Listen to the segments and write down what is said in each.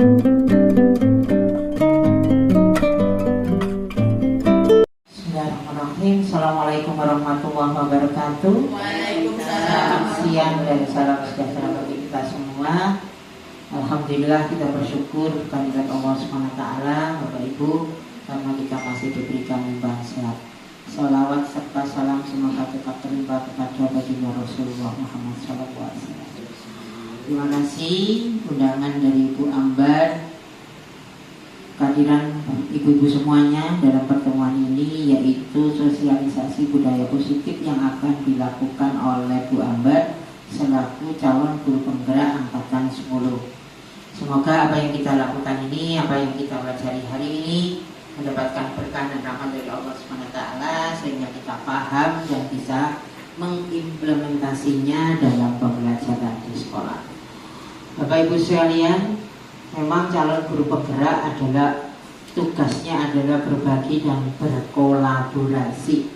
Bismillahirrahmanirrahim. Assalamualaikum warahmatullahi wabarakatuh. Selamat siang dan salam sejahtera bagi kita semua. Alhamdulillah, kita bersyukur kehadirat Allah SWT, Bapak Ibu, karena kita masih diberikan limpahan sehat. Salawat serta salam semoga tetap terlimpah kepada baginda Rasulullah Muhammad SAW. Terima kasih undangan dari Ibu Ambar, kehadiran ibu-ibu semuanya dalam pertemuan ini, yaitu sosialisasi budaya positif yang akan dilakukan oleh Bu Ambar selaku calon guru penggerak angkatan 10. Semoga apa yang kita lakukan ini, apa yang kita pelajari hari ini mendapatkan berkah dan rahmat dari Allah SWT, sehingga kita paham dan bisa mengimplementasinya dalam pembelajaran di sekolah. Bapak Ibu sekalian, memang calon guru penggerak adalah tugasnya adalah berbagi dan berkolaborasi.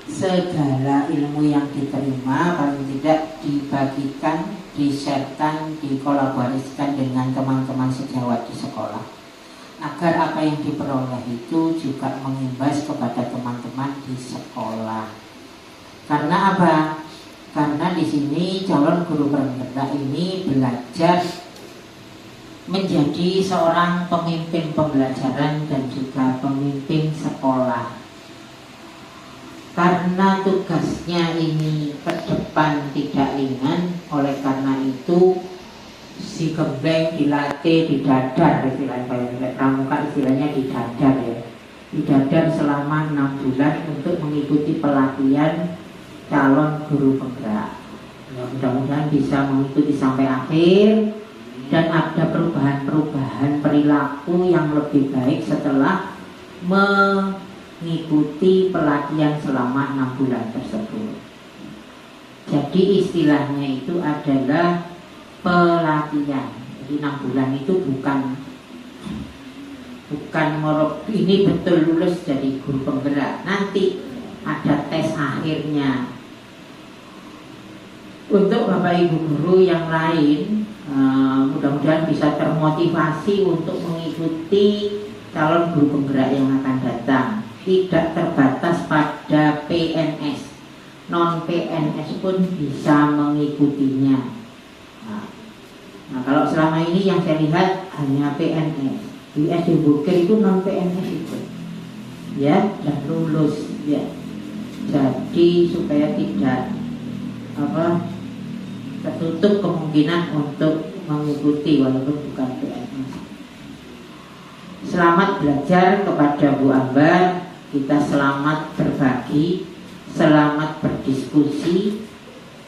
Segala ilmu yang diterima paling tidak dibagikan, di-sharekan, dikolaborasikan dengan teman-teman sejawat di sekolah, agar apa yang diperoleh itu juga mengimbas kepada teman-teman di sekolah. Karena apa? Karena di sini calon guru penggerak ini belajar menjadi seorang pemimpin pembelajaran dan juga pemimpin sekolah. Karena tugasnya ini ke depan tidak ringan, oleh karena itu si gembleng dilatih, didadar, istilahnya pramuka istilahnya didadar ya. Didadar selama 6 bulan untuk mengikuti pelatihan calon guru penggerak. Ya, mudah-mudahan bisa mengikuti sampai akhir dan ada perubahan-perubahan perilaku yang lebih baik setelah mengikuti pelatihan selama 6 bulan tersebut. Jadi istilahnya itu adalah pelatihan. Jadi 6 bulan itu bukan ini betul lulus jadi guru penggerak. Nanti ada tes akhirnya. Untuk Bapak Ibu guru yang lain, mudah-mudahan bisa termotivasi untuk mengikuti calon guru penggerak yang akan datang. Tidak terbatas pada PNS, non PNS pun bisa mengikutinya. Nah, kalau selama ini yang saya lihat hanya PNS. Di SD Bukir itu non PNS itu, ya, dan lulus, ya. Jadi supaya tidak tertutup kemungkinan untuk mengikuti walaupun bukan PNS. Selamat belajar kepada Bu Ambar. Kita selamat berbagi, selamat berdiskusi.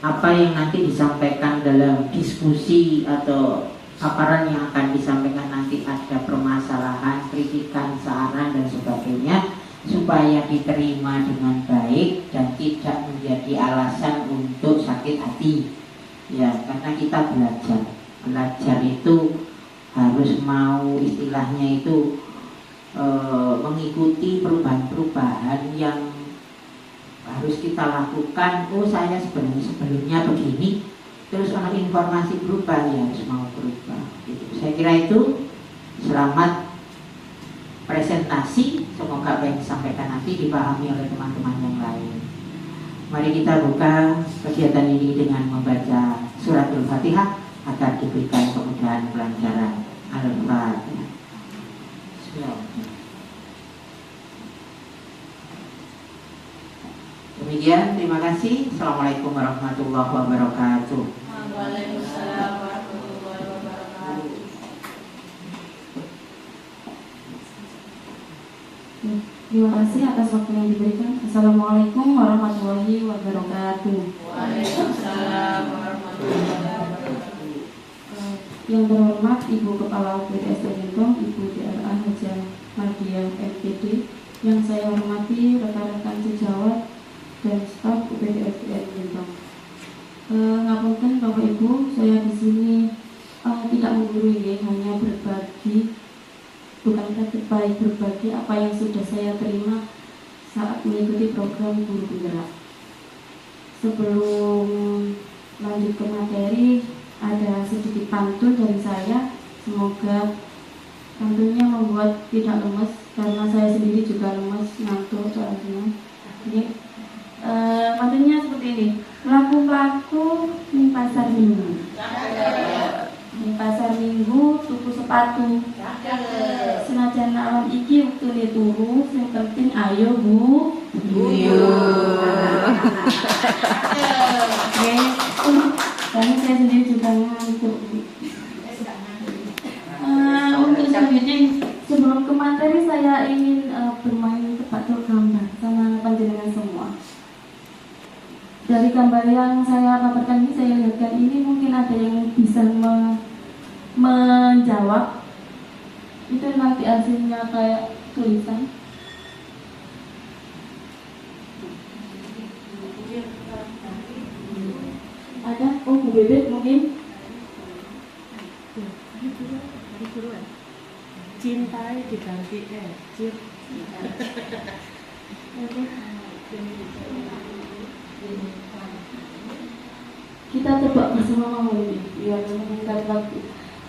Apa yang nanti disampaikan dalam diskusi atau paparan yang akan disampaikan nanti ada permasalahan, kritikan, saran dan sebagainya, supaya diterima dengan baik dan tidak menjadi alasan untuk sakit hati. Ya, karena kita belajar itu harus mau, istilahnya itu mengikuti perubahan-perubahan yang harus kita lakukan. Oh, saya sebelumnya begini, terus ada informasi berubah, ya harus mau berubah gitu. Saya kira itu. Selamat presentasi, semoga apa yang disampaikan nanti dipahami oleh teman-teman yang lain. Mari kita buka kegiatan ini dengan membaca surat Al-Fatihah agar diberikan kemudahan pelajaran. Al-Fatihah. Demikian, terima kasih. Assalamualaikum warahmatullahi wabarakatuh. Waalaikumsalam warahmatullahi wabarakatuh. Terima kasih atas waktu yang diberikan. Assalamualaikum warahmatullahi wabarakatuh. Waalaikumsalam warahmatullahi wabarakatuh. Yang terhormat Ibu Kepala UPTS Lintong, Ibu DRA Hajah Mardiah MPD, yang saya hormati rekan-rekan sejawat dan staf UPTS Lintong. Ngapunten Bapak Ibu, saya di sini tidak menggurui, hanya berbagi. Bukan praktik baik, berbagi apa yang sudah saya terima saat mengikuti program guru penggerak. Sebelum lanjut ke materi, ada sedikit pantun dari saya Semoga tentunya membuat tidak lemes, karena saya sendiri juga lemes, ngantuk soalnya. Jadi maksudnya seperti ini, pelaku-pelaku di pasar minggu, di pasar minggu tuku sepatu, senajan alam iki waktu turu, yang penting ayo bu, karena saya sendiri juga ngantuk. Untuk selanjutnya, sebelum ke materi, saya ingin bermain tebak gambar sama panjenengan semua. Dari gambar yang saya paparkan ini, saya lihatkan ini, mungkin ada yang bisa menjawab. Itu nanti hasilnya kayak tulisan. Ada? Oh, Bu Bebek mungkin. Cintai diganti cir. Kita tebak bersama ini biar meningkat waktu.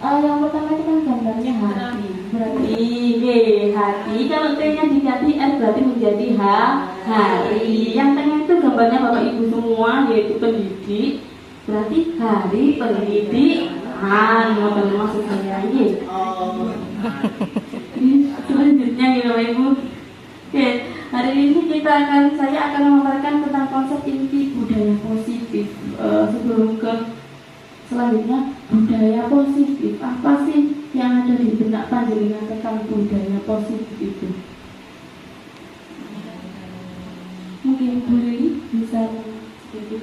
Yang pertama itu kan gambarnya hati. Berarti hati. Kalau T-nya diganti R berarti menjadi hari. Yang tengah itu gambarnya Bapak Ibu semua, yaitu pendidik. Berarti hari pendidikan. Maksud saya ini. Selanjutnya gitu Bapak Ibu. Oke, hari ini saya akan memaparkan tentang konsep inti budaya positif. Sebelum ke selanjutnya, budaya positif apa sih yang ada di benak panjenengan tentang budaya positif itu? Mungkin Bu Lili bisa sedikit.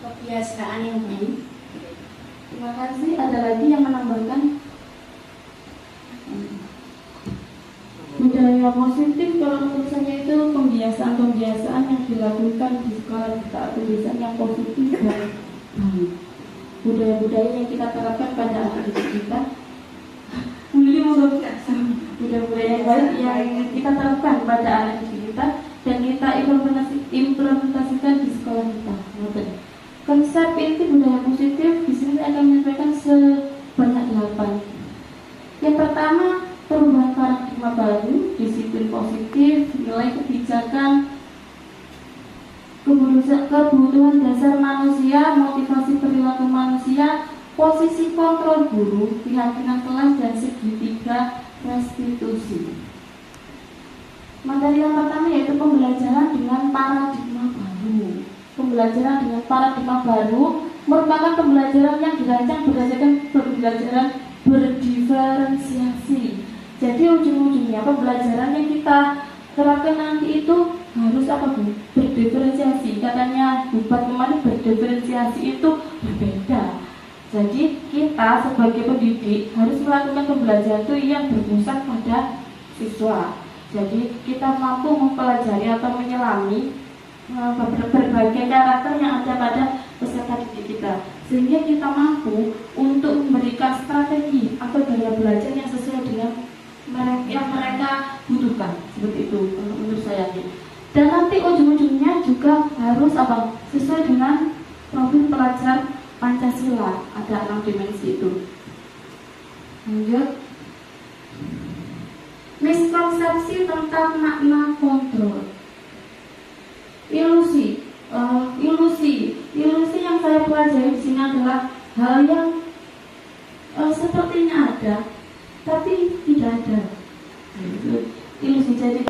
Kebiasaan yang baik. Terima kasih. Ada lagi yang menambahkan? Budaya positif kalau menurut saya itu pembiasaan-pembiasaan yang dilakukan di sekolah kita, pembiasaan yang positif dan baik. Budaya-budaya yang kita terapkan pada anak didik kita. Budaya-budaya yang baik yang kita terapkan pada anak didik kita dan kita implementasikan di sekolah kita. Konsep inti budaya positif di sini akan menyampaikan sebanyak 8. Yang pertama, perubahan paradigma baru, disiplin positif, nilai kebijakan, kebutuhan dasar manusia, motivasi perilaku manusia, posisi kontrol guru, keyakinan kelas, dan segitiga restitusi. Materi yang pertama yaitu pembelajaran dengan paradigma baru. Pembelajaran dengan paradigma baru merupakan pembelajaran yang dirancang berdasarkan pembelajaran berdiferensiasi. Jadi ujung-ujungnya pembelajaran yang kita terapkan nanti itu harus apa Bu? Berdiferensiasi. Katanya Bupat kemarin berdiferensiasi itu berbeda. Jadi kita sebagai pendidik harus melakukan pembelajaran itu yang berpusat pada siswa. Jadi kita mampu mempelajari atau menyelami berbagai karakter yang ada pada peserta didik kita, sehingga kita mampu untuk memberikan strategi atau gaya belajar yang sesuai dengan yang mereka butuhkan. Seperti itu menurut saya. Dan nanti ujung-ujungnya juga harus apa? Sesuai dengan profil pelajar Pancasila. Ada 6 dimensi itu. Lanjut. Miskonsepsi tentang makna kontrol. Ilusi yang saya pelajari di sini adalah hal yang sepertinya ada, tapi tidak ada. Ilusi. Jadi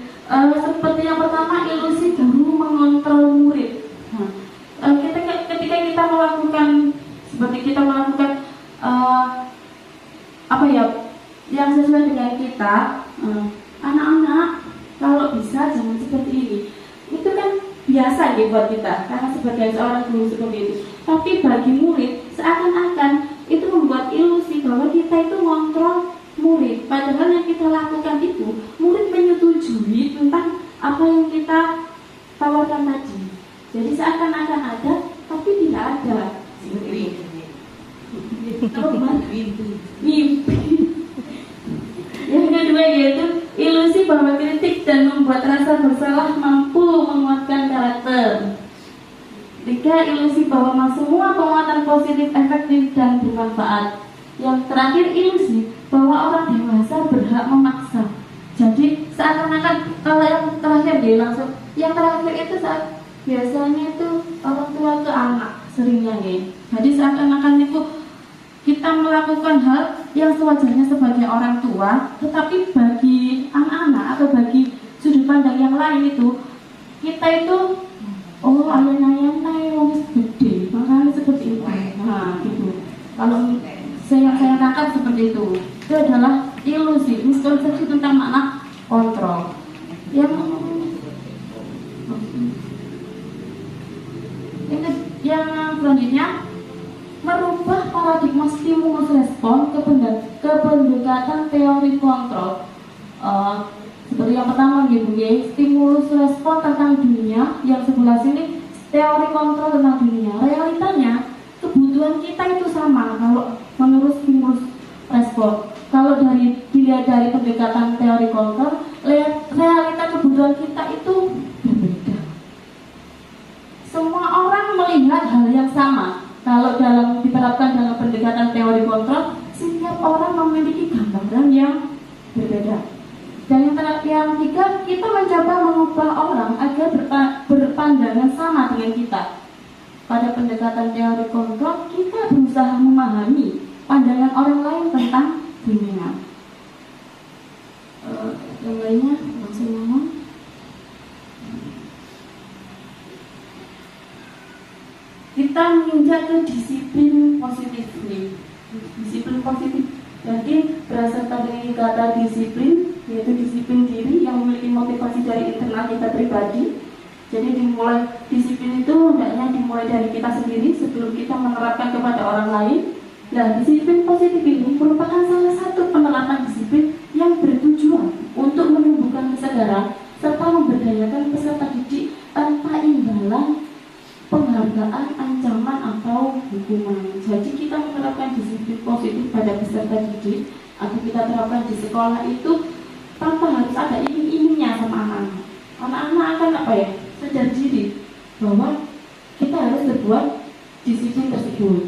seperti yang pertama, ilusi guru mengontrol murid. Ketika kita melakukan yang sesuai dengan kita, anak-anak kalau bisa jangan seperti ini. Itu kan biasa ya buat kita, karena sebagai seorang guru seperti itu. Tapi bagi murid seakan-akan itu membuat ilusi bahwa kita itu mengontrol murid. Padahal yang kita lakukan itu murid menyetujui tentang apa yang kita tawarkan tadi. Jadi seakan-akan ada, tapi tidak ada. Mimpi. Yang kedua yaitu ilusi bahwa kritik dan membuat rasa bersalah mampu menguatkan karakter. Tiga, ketiga, ilusi bahwa semua penguatan positif efektif dan bermanfaat. Yang terakhir, ilusi bahwa orang dewasa berhak memaksa. Jadi seakan-akan, kalau yang terakhir dia langsung, yang terakhir itu saat biasanya itu orang tua ke anak seringnya ya. Jadi seakan-akan itu kita melakukan hal yang sewajarnya sebagai orang tua, tetapi bagi anak-anak atau bagi sudut pandang yang lain itu, kita itu oh ayah-ayah wong gede, makanya seperti itu. Nah gitu. Kalau saya tangkap seperti itu adalah ilusi, miskonsepsi tentang makna kontrol. Yang selanjutnya, merubah paradigma stimulus respon ke pendekatan teori kontrol. Seperti yang pertama gitu ya, stimulus respon tentang dunia, yang sebelah sini teori kontrol tentang dunia. Realitanya kebutuhan kita itu sama kalau menurut stimulus respon. Kalau dilihat dari pendekatan teori kontrol, realita kebutuhan kita itu berbeda. Semua orang melihat hal yang sama. Kalau diterapkan dalam pendekatan teori kontrol, setiap orang memiliki gambaran yang berbeda. Dan yang ketiga, kita mencoba mengubah orang agar berpandangan sama dengan kita. Pada pendekatan teori kontrol, kita berusaha memahami pandangan orang lain tentang dunia. Yang lainnya langsung ngomong. Kita menginjak ke disiplin positif nih. Disiplin positif jadi berasal dari kata disiplin, yaitu disiplin diri yang memiliki motivasi dari internal kita pribadi. Jadi disiplin itu hendaknya dimulai dari kita sendiri sebelum kita menerapkan kepada orang lain. Nah, disiplin positif ini merupakan salah satu penerapan disiplin yang bertujuan untuk menumbuhkan kesadaran serta memberdayakan peserta didik tanpa imbalan, penghargaan, ancaman atau hukuman. Jadi kita menerapkan disiplin positif pada peserta didik atau kita terapkan di sekolah itu tanpa harus ada iming-imingnya sama anak-anak. Anak-anak akan apa ya? Sadar diri bahwa kita harus berbuat disiplin tersebut.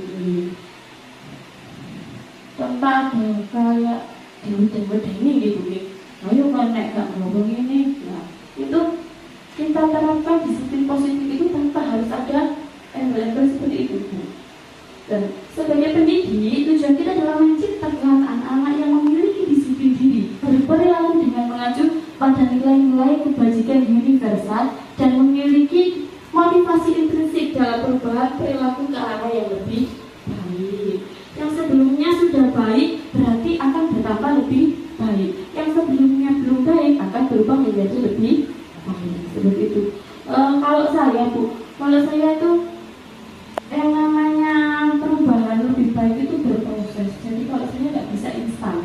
Tanpa ada kayak dewi-dewi gitu nih. Ayo kan naik gak ngomong ini. Nah, itu kita terapkan disiplin positif itu tanpa harus ada embel-embel seperti itu. Dan sebagai pendidik, tujuan kita adalah menciptakan anak-anak yang memiliki disiplin diri, berperilaku dengan mengacu pada nilai-nilai kebajikan universal dan memiliki motivasi intrinsik dalam perubahan perilaku ke arah yang lebih baik. Yang sebelumnya sudah baik berarti akan bertambah lebih baik. Yang sebelumnya belum baik akan berubah menjadi lebih baik. Seperti itu. Kalau saya itu yang namanya perubahan lebih baik itu berproses. Jadi kalau saya tidak bisa instan,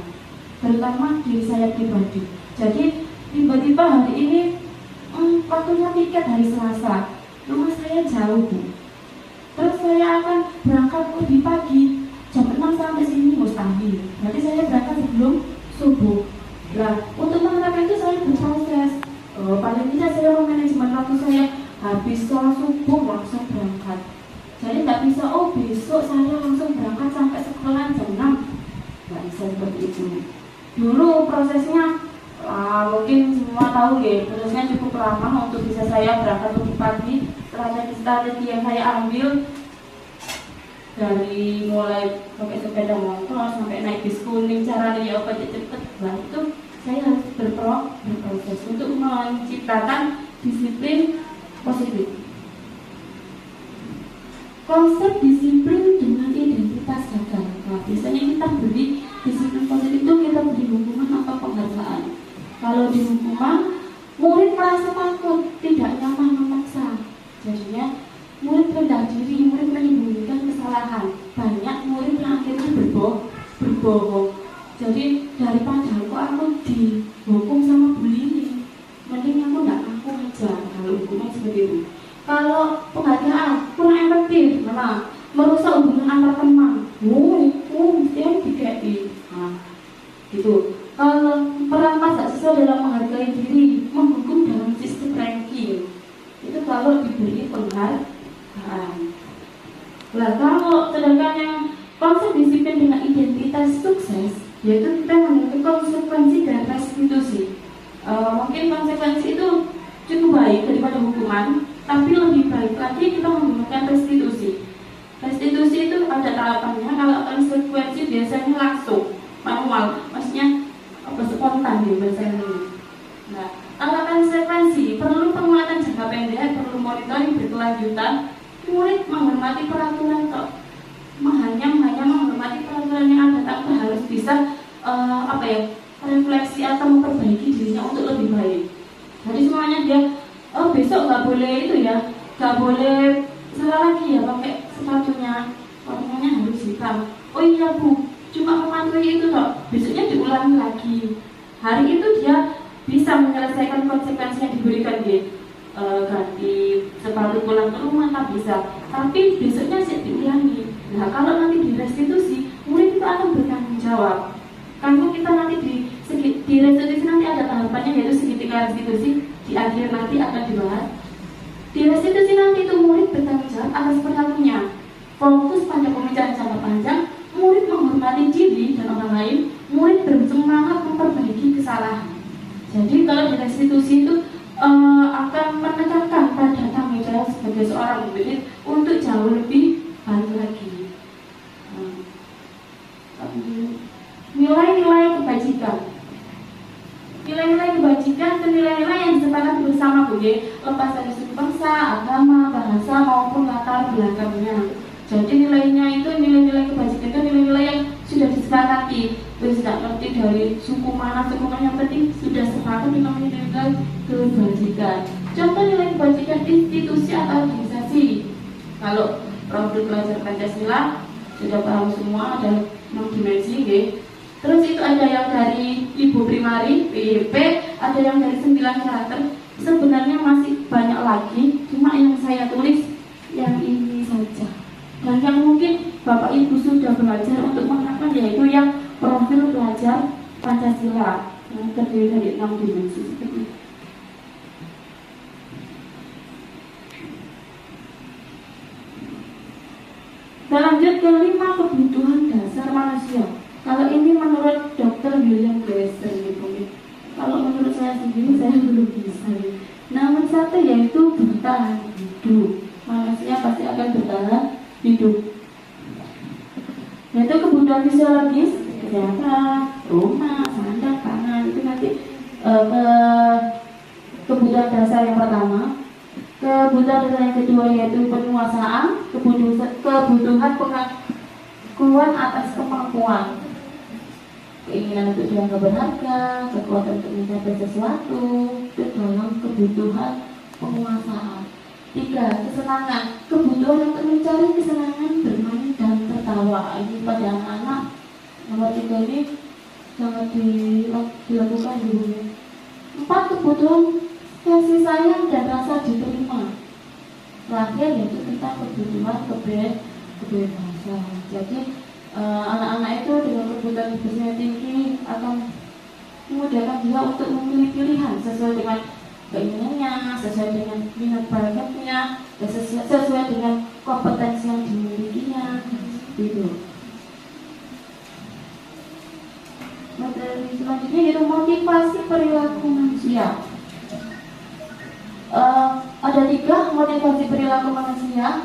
terutama diri saya pribadi. Jadi tiba-tiba hari ini waktunya tiket hari Selasa, rumah saya jauh Bu. Terus saya akan berangkat lebih pagi, jam 6 sampai sini mustahil. Berarti saya berangkat sebelum subuh. Nah, untuk menerapkan itu saya berproses. Paling tidak saya manajemen waktu saya habis sholat subuh langsung berangkat. Jadi tidak bisa, besok saya langsung berangkat sampai sekolah jam 6. Tidak bisa seperti itu. Dulu prosesnya mungkin semua tahu ya, prosesnya cukup lama untuk bisa saya berangkat lebih pagi. Strategi yang saya ambil dari mulai pakai sepeda motor sampai naik bis kuning, caranya ya apa cepet. Nah itu saya harus berproses untuk menciptakan disiplin positif. Konsep disiplin dengan identitas gagal. Nah, biasanya kita beri disiplin positif itu kita beri hukuman atau penghargaan. Kalau di hukuman, murid merasa takut, tidak nyaman memaksa. Jadinya murid rendah diri, murid menyembunyikan kesalahan. Banyak murid yang akhirnya berbohong. Jadi daripada aku dihukum sama bullying, mending aku tidak ngaku aja. Kalau hukuman seperti itu. Kalau penghargaan kurang efektif, merusak hubungan antar teman. Mestinya diganti. Nah, gitu. Kalau peran tak sesuai dalam menghargai diri, menghukum dalam sistem ranking. Itu kalau diberi penghargaan. Lah kalau sedangkan yang konsep disiplin dengan identitas sukses, yaitu kita memiliki konsekuensi dan restitusi. Mungkin konsekuensi itu cukup baik daripada hukuman, tapi lebih baik lagi kita menggunakan restitusi. Restitusi itu ada tahapannya. Kalau konsekuensi biasanya langsung, manual, maksudnya spontan ya bahasa ini. Nah, kalau konsekuensi perlu penguatan jangka pendek, perlu monitoring berkelanjutan. Murid menghormati peraturan kok, hanya menghormati peraturan yang ada, tapi harus bisa refleksi atau memperbaiki dirinya untuk lebih baik. Jadi semuanya dia, besok nggak boleh itu ya, nggak boleh salah lagi ya pakai sepatunya, warnanya harus hitam. Oh iya Bu, cuma mematuhi itu toh, besoknya diulangi lagi. Hari itu dia bisa menyelesaikan konsekuensi yang diberikan dia. Ganti sepatu pulang ke rumah tak bisa, tapi besoknya saya diulangi. Nah kalau nanti direstitusi, murid itu akan bertanggung jawab. Karena kita nanti di restitusi nanti ada tahapannya, yaitu segitiga restitusi. Di akhir nanti akan dibahas. Di restitusi nanti itu murid bertanggung jawab atas perilakunya. Fokus pada pembicaraan jangka panjang, murid menghormati diri dan orang lain, murid bersemangat memperbaiki kesalahan. Jadi kalau di restitusi itu akan menekankan pada tanggung jawab sebagai seorang murid untuk jauh lebih baik lagi. Nilai-nilai kebajikan. Nilai-nilai kebajikan itu nilai-nilai yang disepakati bersama lepas dari suku bangsa, agama, bahasa maupun latar belakangnya. Jadi nilainya itu nilai-nilai kebajikan itu nilai-nilai yang sudah disepakati. Tidak ngerti dari suku mana, yang penting sudah sepakat namanya nilai kebajikan. Contoh nilai kebajikan institusi atau organisasi. Kalau produk belajar Pancasila sudah paham semua, ada 6 dimensi, Terus itu ada yang dari ibu primari, PIP, ada yang dari 9 karakter. Sebenarnya masih banyak lagi, cuma yang saya tulis yang ini saja. Dan yang mungkin Bapak Ibu sudah belajar untuk menghafal, yaitu yang profil pelajar Pancasila yang terdiri dari 6 dimensi seperti itu. Kita lanjut ke 5 kebutuhan dasar manusia. Kalau ini menurut Dr. William Glasser gitu. Kalau menurut saya sendiri saya belum bisa. Namun satu yaitu bertahan hidup. Manusia pasti akan bertahan hidup. Yaitu kebutuhan fisiologis, kesehatan, rumah, sandang, pangan, itu nanti kebutuhan dasar yang pertama. Kebutuhan dasar yang kedua yaitu penguasaan, kebutuhan pengakuan atas kemampuan, keinginan untuk dianggap berharga, kekuatan untuk mencapai sesuatu, itu dalam kebutuhan penguasaan. 3. Kesenangan, kebutuhan untuk mencari kesenangan bermain dan tertawa. Ini pada anak-anak nomor 3 ini sangat dilakukan dulu. 4. Kebutuhan kasih sayang dan rasa diterima. Terakhir yaitu tentang kebutuhan kebebasan. Jadi anak-anak itu dengan kebutuhan yang tinggi akan memudahkan dia untuk memilih pilihan sesuai dengan keinginannya, sesuai dengan minat bakatnya, sesuai dengan kompetensi yang dimilikinya. Gitu. Materi selanjutnya yaitu motivasi perilaku manusia. Ada 3 motivasi perilaku manusia.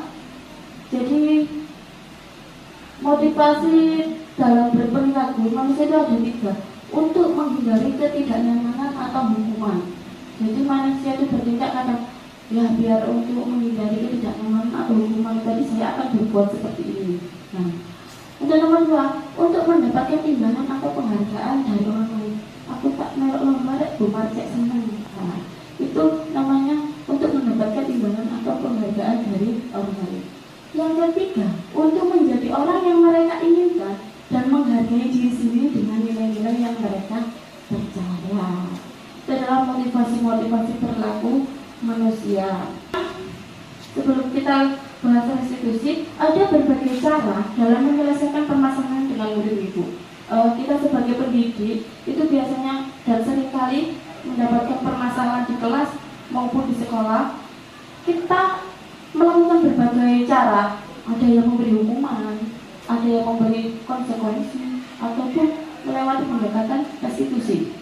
Jadi motivasi dalam berperilaku manusia itu ada 3. Untuk menghindari ketidaknyamanan atau hukuman. Jadi manusia itu bertindak kadang ya biar untuk menghindari ketidaknyamanan atau hukuman tadi saya akan berbuat seperti ini. Nah, untuk nomor 2, untuk mendapatkan timbangan atau penghargaan dari orang lain. Aku tak melok lomba Bu Marcek senang. Nah, itu namanya untuk mendapatkan timbangan atau penghargaan dari orang lain. Yang ketiga, untuk menjadi orang yang mereka inginkan dan menghargai diri sendiri dengan nilai-nilai yang mereka percaya. Itu adalah motivasi-motivasi perilaku manusia. Sebelum kita bahas restitusi, ada berbagai cara dalam menyelesaikan permasalahan dengan murid ibu. Kita sebagai pendidik itu biasanya dan seringkali mendapatkan permasalahan di kelas maupun di sekolah. Kita melakukan berbagai cara ada yang memberi hukuman, ada yang memberi konsekuensi, ataupun melewati pendekatan restitusi.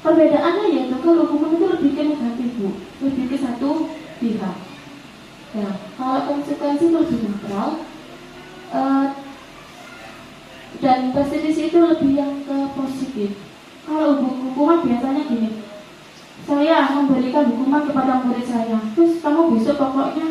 Perbedaannya yaitu kalau hukuman itu lebih ke negatif, Bu, lebih ke satu pihak. Nah, kalau konsekuensi lebih netral, dan restitusi itu lebih yang ke positif. Kalau hukuman biasanya gini, saya memberikan hukuman kepada murid saya, terus kamu besok pokoknya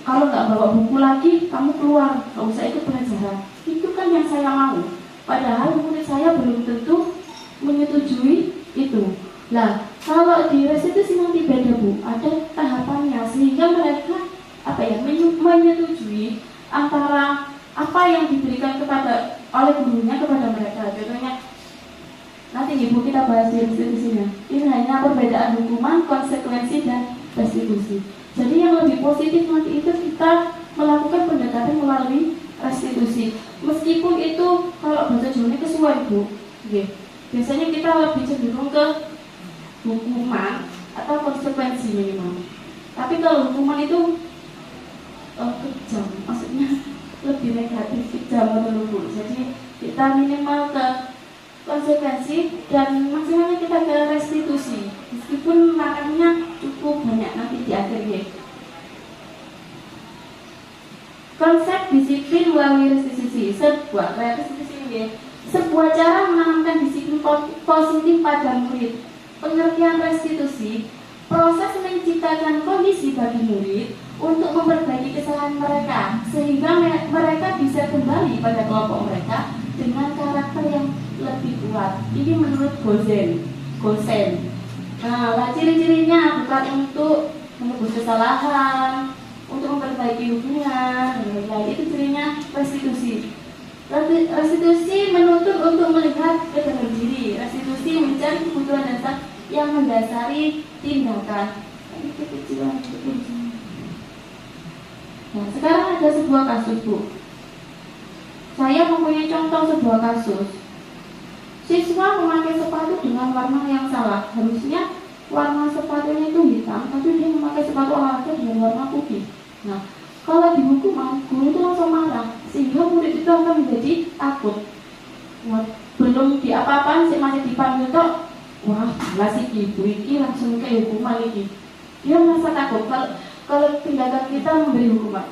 kalau nggak bawa buku lagi, kamu keluar, nggak usah ikut pelajaran. Itu kan yang saya mau. Padahal murid saya belum tentu menyetujui itu. Nah, kalau di restitusi nanti beda, Bu, ada tahapannya sehingga mereka menyetujui antara apa yang diberikan kepada oleh gurunya kepada mereka. Contohnya nanti Ibu kita bahas di restitusinya. Ini hanya perbedaan hukuman, konsekuensi, dan restitusi. Jadi yang lebih positif nanti itu kita melakukan pendekatan melalui restitusi. Meskipun itu kalau bahasa Jawa kesuai, Bu. Biasanya kita lebih cenderung ke hukuman atau konsekuensi minimal. Tapi kalau hukuman itu kejam, maksudnya lebih negatif, kejam menurut. Jadi kita minimal ke konsekuensi dan maksimalnya kita ke restitusi. Meskipun makanya cukup banyak nanti di akhirnya. Konsep disiplin melalui restitusi. Sebuah cara menanamkan disiplin positif pada murid. Pengertian restitusi, proses menciptakan kondisi bagi murid untuk memperbaiki kesalahan mereka sehingga mereka bisa kembali pada kelompok mereka dengan karakter yang lebih kuat. Ini menurut Gosen. Nah, ciri-cirinya bukan untuk menebus kesalahan, untuk memperbaiki hubungan, itu cirinya restitusi. Restitusi menuntut untuk melihat ke dalam diri. Restitusi mencari kebutuhan dasar yang mendasari tindakan. Nah, sekarang ada sebuah kasus, Bu. Saya mempunyai contoh sebuah kasus. Siswa memakai sepatu dengan warna yang salah. Harusnya warna sepatunya itu hitam, tapi dia memakai sepatu olahraga dengan warna putih. Nah, kalau di hukuman, guru itu langsung marah, sehingga murid itu akan menjadi takut. Nah, belum diapa-apain, masih dipanggil tok. Wah, jelas sih ibu ini langsung ke hukuman ini. Dia merasa takut kalau tindakan kita memberi hukuman.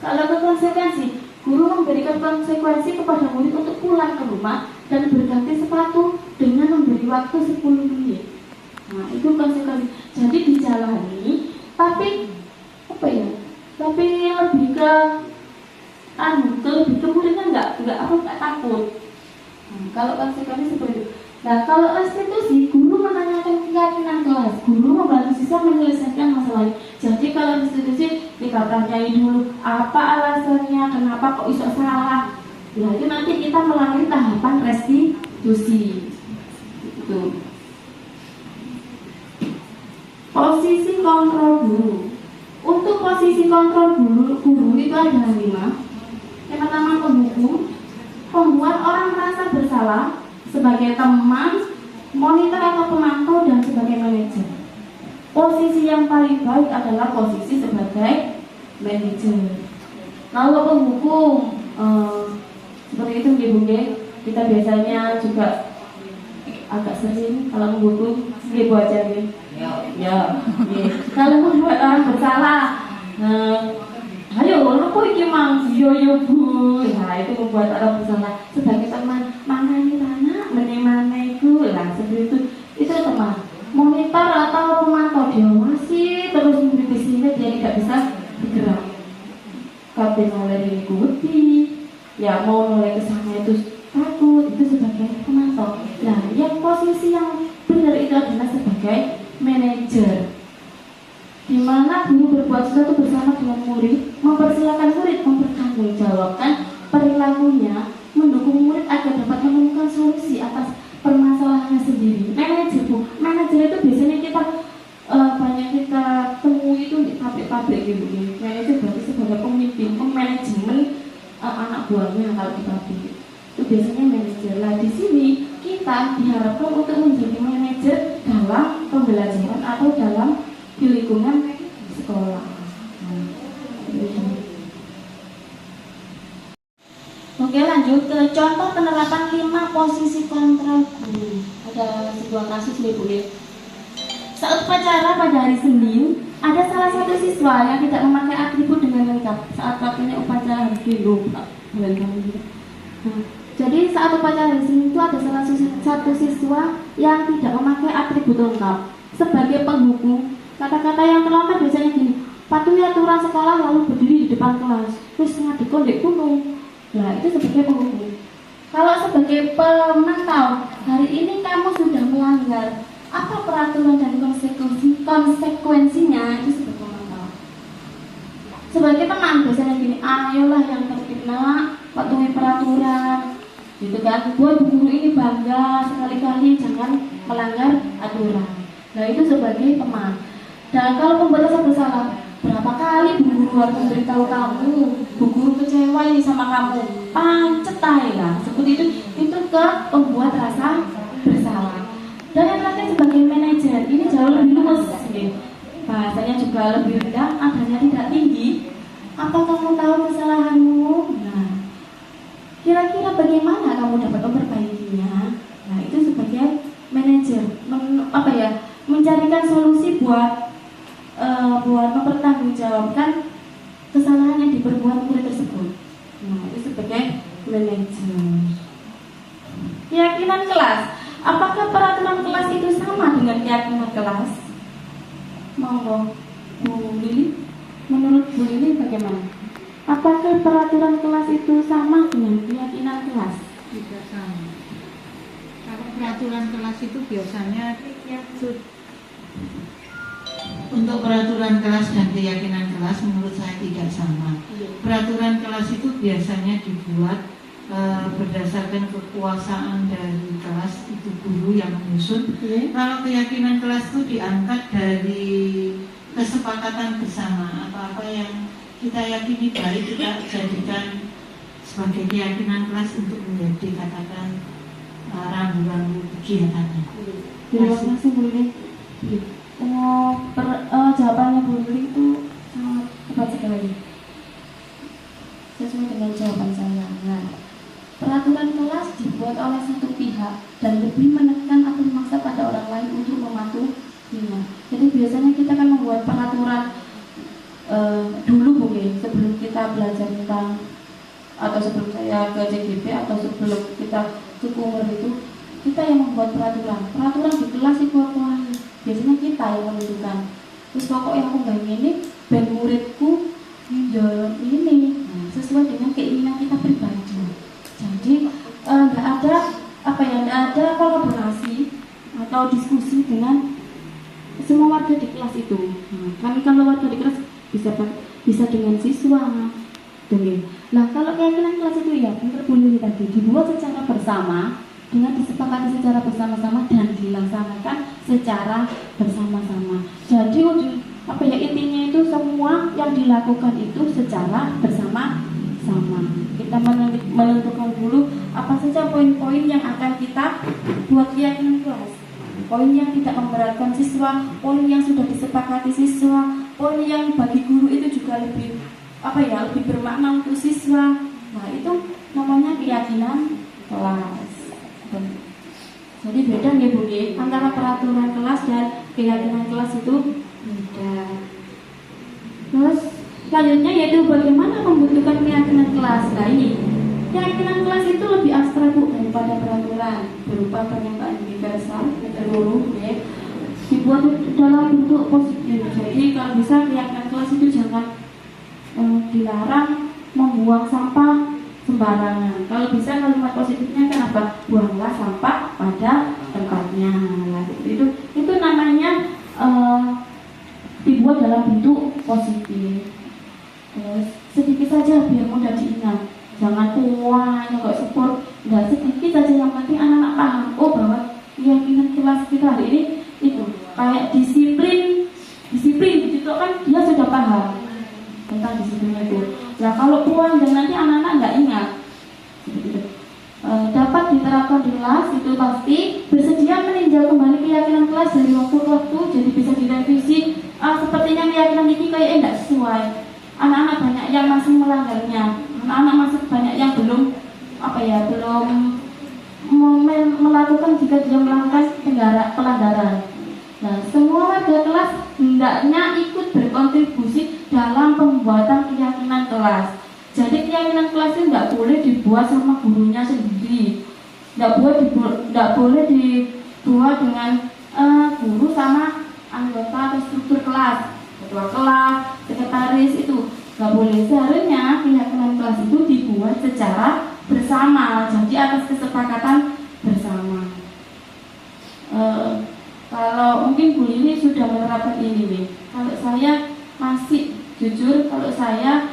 Kalau ke konsekuensi, guru memberikan konsekuensi kepada murid untuk pulang ke rumah dan berganti sepatu dengan memberi waktu 10 menit. Nah, itu konsekuensi. Jadi dijalani, tapi tapi lebih ke lebih ke muridnya nggak takut. Kalau konsekuensi seperti itu. Nah, kalau restitusi, guru menanyakan keyakinan kelas, guru membantu siswa menyelesaikan masalah. Jadi kalau restitusi kita tanyai dulu apa alasannya, kenapa kok bisa salah. Nah, itu nanti kita melalui tahapan restitusi. Itu. Posisi kontrol guru. Untuk posisi kontrol guru itu ada 5. Yang pertama penghukum, pembuat orang merasa bersalah sebagai teman, monitor atau pemantau, dan sebagai manajer. Posisi yang paling baik adalah posisi sebagai manajer. Kalau penghukum seperti itu kita biasanya juga agak sering kalau menghukum ibu aja nih. Ya. Kalau membuat orang bersalah, ayo, apa iki mang? Yo Bu. Nah, itu membuat orang bersalah sebagai teman. Mana ini anak, mana itu, lah seperti itu. Itu teman. Monitor atau pemantau dia masih terus di sini, dia tidak bisa bergerak. Kabin mulai diikuti, ya mau mulai ke sana itu takut. Itu sebagai pemantau. Nah, yang posisi yang benar itu adalah sebagai manajer, di mana guru berbuat sesuatu bersama dengan murid, mempersilahkan murid mempertanggungjawabkan perilakunya, mendukung murid agar dapat menemukan solusi atas permasalahannya sendiri. Manajer, Bu, manajer itu biasanya kita banyak kita temui itu di pabrik-pabrik gitu. Manajer berarti sebagai pemimpin, manajemen anak buahnya kalau di pabrik. Itu biasanya manajer. Nah, di sini kita diharapkan untuk menjadi manajer dalam pembelajaran atau dalam di lingkungan sekolah. lanjut ke contoh penerapan 5 posisi kontrol guru. Ada sebuah kasus nih Bu. Saat upacara pada hari Senin, ada salah satu siswa yang tidak memakai atribut dengan lengkap saat waktunya upacara hari Minggu. Jadi saat upacara hari Senin itu ada salah satu siswa yang tidak memakai atribut lengkap. Sebagai penghukum, kata-kata yang terlontar biasanya gini: patuhi aturan sekolah lalu berdiri di depan kelas. Terus ngadek dek kuno. Nah itu sebagai penghukum. Kalau sebagai pemantau, hari ini kamu sudah melanggar. Apa peraturan dan konsekuensinya itu sebagai pemantau. Sebagai teman biasanya gini: ayolah yang tertib nak, patuhi peraturan. Gitu kan? Buat guru ini bangga sekali-kali jangan melanggar aturan. Nah itu sebagai teman. Dan kalau pembatas bersalah, berapa kali bu guru harus memberitahu kamu, bu guru kecewa ini sama kamu, pancet lah seperti itu ke pembuat rasa bersalah. Dan yang terakhir sebagai manajer, ini jauh lebih luas, bahasanya juga lebih rendah, adanya tidak tinggi. Apa kamu tahu kesalahanmu? Nah, kira-kira bagaimana kamu dapat memperbaikinya? Nah itu sebagai manajer, mencarikan solusi buat mempertanggungjawabkan kesalahan yang diperbuat murid tersebut. Nah, itu sebagai manajer. Keyakinan kelas. Apakah peraturan kelas itu sama dengan keyakinan kelas? Monggo, Bu Lili. Menurut Bu Lili bagaimana? Apakah peraturan kelas itu sama dengan keyakinan kelas? Tidak sama. Kalau peraturan kelas itu biasanya untuk peraturan kelas dan keyakinan kelas menurut saya tidak sama. Peraturan kelas itu biasanya dibuat berdasarkan kekuasaan dari kelas itu guru yang menyusun. Kalau keyakinan kelas itu diangkat dari kesepakatan bersama, apa-apa yang kita yakini baik kita jadikan sebagai keyakinan kelas untuk menjadi katakan rambu-rambu kegiatannya. Terima kasih Bu Lili. Jawabannya Bu Lili itu sangat tepat sekali. Sesuai dengan jawaban saya. Nah, peraturan kelas dibuat oleh satu pihak dan lebih menekan atau memaksa pada orang lain untuk mematuhinya. Jadi biasanya kita kan membuat peraturan dulu mungkin sebelum kita belajar tentang atau sebelum saya ke CGP atau sebelum kita ke Kumur itu kita yang membuat peraturan di kelas itu apa? Biasanya kita yang menentukan. Terus pokok yang aku bayangin ini ben muridku ini sesuai dengan keinginan kita pribadi. Jadi nggak ada kolaborasi atau diskusi dengan semua warga di kelas itu. Kami kalau warga di kelas bisa dengan siswa. Nah kalau keyakinan kelas itu ya benar boleh tadi dibuat secara bersama dengan disepakati secara bersama-sama dan dilaksanakan secara bersama-sama. Jadi intinya itu semua yang dilakukan itu secara bersama-sama. Kita menentukan dulu apa saja poin-poin yang akan kita buat keyakinan kelas. Poin yang tidak memberatkan siswa, poin yang sudah disepakati siswa, poin yang bagi guru itu juga lebih bermakna untuk siswa. Nah itu namanya keyakinan kelas. Jadi beda nih Bu, antara peraturan kelas dan keyakinan kelas itu beda. Terus selanjutnya yaitu bagaimana membutuhkan keyakinan kelas. Nah ini keyakinan kelas itu lebih abstrak Bu daripada peraturan, berupa pernyataan universal menyeluruh dibuat dalam bentuk positif. Jadi kalau bisa keyakinan kelas itu jangan dilarang membuang sampah sembarangan. Kalau bisa kalimat positifnya kan apa? Buanglah sampah pada tempatnya. Nah, itu namanya dibuat dalam bentuk positif. Terus sedikit saja biar mudah diingat. Jangan nggak support. Nggak sedikit saja yang penting anak-anak paham. Oh bahwa keyakinan kelas kita hari ini itu kayak disiplin gitu kan dia sudah paham tentang disiplin itu. Nah kalau puan dan nanti anak-anak nggak ingat. Dapat diterapkan di kelas itu pasti. Bersedia meninjau kembali keyakinan kelas dari waktu ke waktu, jadi bisa direvisi. Sepertinya keyakinan ini kayak tidak sesuai. Anak-anak banyak yang masih melanggarnya, anak-anak masih banyak yang belum belum melakukan jika dia melakukan pelanggaran. Nah, semua warga kelas hendaknya ikut berkontribusi dalam pembuatan keyakinan kelas. Jadi keyakinan kelas itu tidak boleh dibuat sama gurunya sendiri, tidak boleh dibuat dengan guru sama anggota atau struktur kelas, ketua kelas, sekretaris, itu nggak boleh. Seharusnya keyakinan kelas itu dibuat secara bersama, jadi atas kesepakatan bersama. Kalau mungkin Bu Lili sudah menerapkan ini nih. Kalau saya masih jujur, kalau saya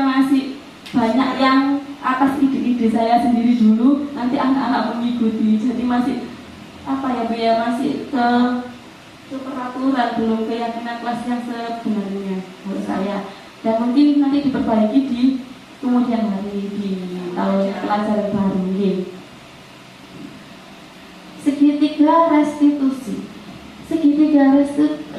masih banyak yang atas ide-ide saya sendiri dulu, nanti anak-anak mengikuti. Jadi masih masih ke peraturan, belum keyakinan kelas yang sebenarnya menurut saya. Dan mungkin nanti diperbaiki di kemudian hari di tahun pelajaran baru ini. Segitiga restitusi. Segitiga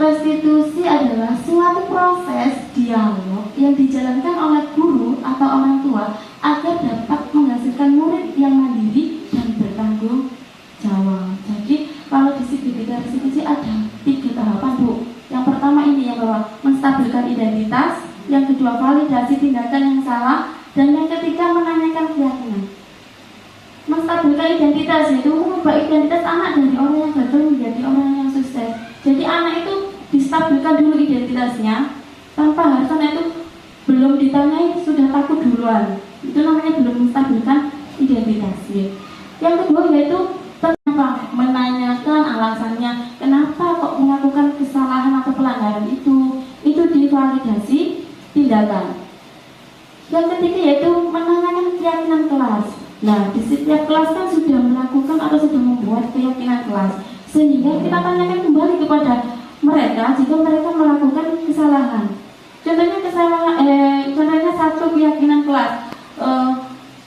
restitusi adalah suatu proses dialog yang dijalankan oleh guru atau orang tua agar dapat menghasilkan murid yang mandiri dan bertanggung jawab. Jadi kalau di segitiga restitusi ada 3 tahapan, Bu. Yang pertama ini yang bahwa menstabilkan identitas, yang kedua validasi tindakan yang salah, dan yang ketiga menanyakan keyakinan. Menstabilkan identitas itu mengubah identitas anak dari orang yang gagal menjadi orang yang sukses. Jadi anak itu distabilkan dulu identitasnya, tanpa harus anak itu belum ditanyai sudah takut duluan. Itu namanya belum menstabilkan identitasnya. Yang kedua yaitu menanyakan alasannya kenapa kok melakukan kesalahan atau pelanggaran itu divalidasi tindakan. Yang ketiga yaitu menanyakan keyakinan kelas. Nah, di setiap kelas kan sudah melakukan atau sudah membuat keyakinan kelas, sehingga kita tanyakan kembali kepada mereka jika mereka melakukan kesalahan. Contohnya satu keyakinan kelas.